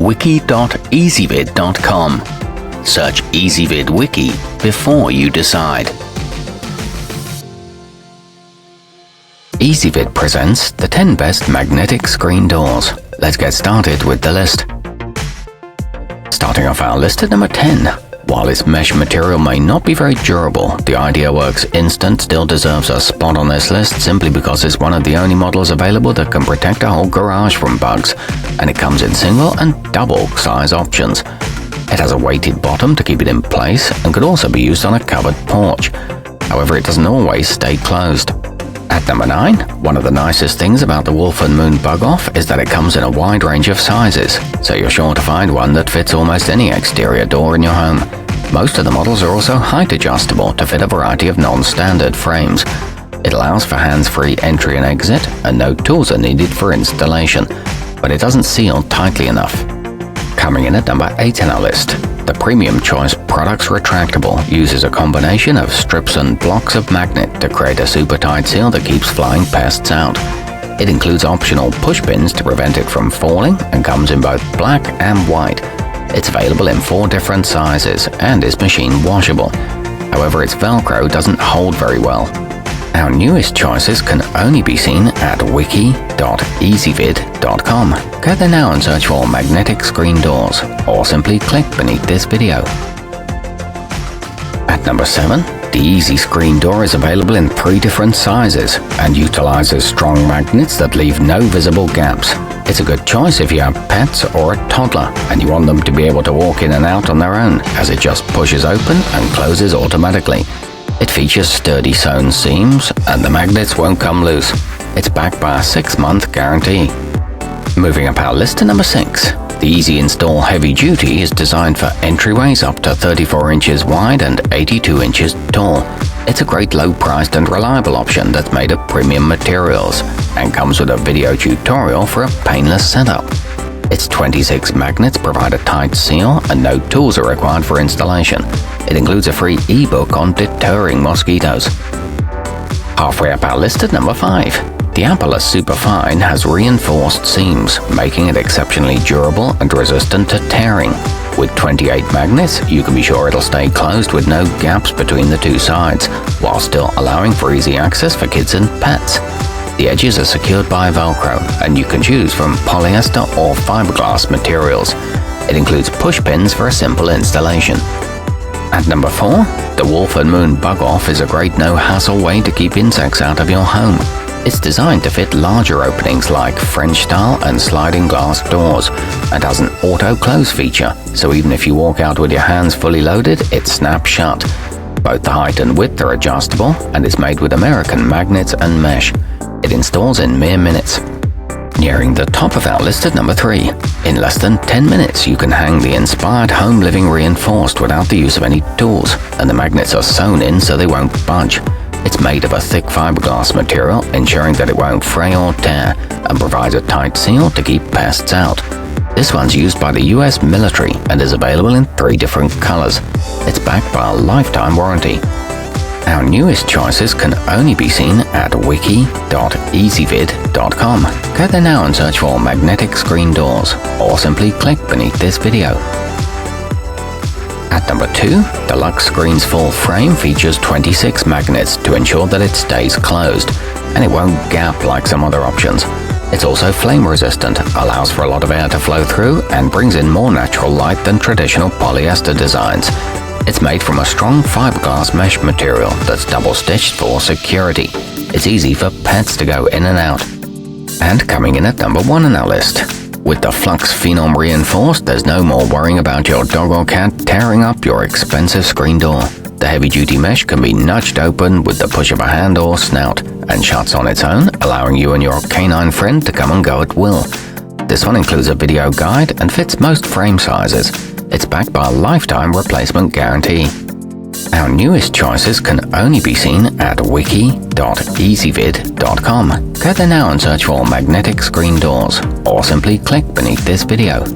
wiki.ezvid.com. Search Ezvid Wiki before you decide. Ezvid presents the 10 best magnetic screen doors. Let's get started with the list. Starting off our list at number 10. While its mesh material may not be very durable, the ideaworks Instant still deserves a spot on this list simply because it's one of the only models available that can protect a whole garage from bugs, and it comes in single and double size options. It has a weighted bottom to keep it in place and could also be used on a covered porch. However, it doesn't always stay closed. At number 9, one of the nicest things about the Wolf and Moon Bug-Off is that it comes in a wide range of sizes, so you're sure to find one that fits almost any exterior door in your home. Most of the models are also height adjustable to fit a variety of non-standard frames. It allows for hands-free entry and exit, and no tools are needed for installation, but it doesn't seal tightly enough. Coming in at number 8 in our list, the Premium Choice Products Retractable uses a combination of strips and blocks of magnet to create a super tight seal that keeps flying pests out. It includes optional push pins to prevent it from falling and comes in both black and white. It's available in 4 different sizes and is machine washable. However, its Velcro doesn't hold very well. Our newest choices can only be seen at wiki.ezvid.com. Go there now and search for magnetic screen doors, or simply click beneath this video. At number 7, the Easy Screen Door is available in 3 different sizes and utilizes strong magnets that leave no visible gaps. It's a good choice if you have pets or a toddler and you want them to be able to walk in and out on their own, as it just pushes open and closes automatically. It features sturdy sewn seams and the magnets won't come loose. It's backed by a 6-month guarantee. Moving up our list to number 6. The Easy Install Heavy Duty is designed for entryways up to 34 inches wide and 82 inches tall. It's a great low-priced and reliable option that's made of premium materials and comes with a video tutorial for a painless setup. Its 26 magnets provide a tight seal and no tools are required for installation. It includes a free ebook on deterring mosquitoes. Halfway up our list at number 5. The apalus Superfine has reinforced seams, making it exceptionally durable and resistant to tearing. With 28 magnets, you can be sure it'll stay closed with no gaps between the 2 sides, while still allowing for easy access for kids and pets. The edges are secured by Velcro, and you can choose from polyester or fiberglass materials. It includes push pins for a simple installation. At number 4, the Wolf and Moon Bug-Off is a great no-hassle way to keep insects out of your home. It's designed to fit larger openings like French style and sliding glass doors, and has an auto-close feature, so even if you walk out with your hands fully loaded, it snaps shut. Both the height and width are adjustable, and is made with American magnets and mesh. It installs in mere minutes. Nearing the top of our list at number 3. In less than 10 minutes you can hang the inspired home living reinforced without the use of any tools, and the magnets are sewn in so they won't budge. It's made of a thick fiberglass material, ensuring that it won't fray or tear, and provides a tight seal to keep pests out. This one's used by the US military and is available in 3 different colors. It's backed by a lifetime warranty. Our newest choices can only be seen at wiki.ezvid.com. Go there now and search for magnetic screen doors, or simply click beneath this video. At number 2, the Lux Screen's full frame features 26 magnets to ensure that it stays closed, and it won't gap like some other options. It's also flame resistant, allows for a lot of air to flow through, and brings in more natural light than traditional polyester designs. It's made from a strong fiberglass mesh material that's double-stitched for security. It's easy for pets to go in and out. And coming in at number 1 on our list. With the Flux Phenom reinforced, there's no more worrying about your dog or cat tearing up your expensive screen door. The heavy-duty mesh can be nudged open with the push of a hand or snout, and shuts on its own, allowing you and your canine friend to come and go at will. This one includes a video guide and fits most frame sizes. It's backed by a lifetime replacement guarantee. Our newest choices can only be seen at wiki.ezvid.com. Go there now and search for magnetic screen doors, or simply click beneath this video.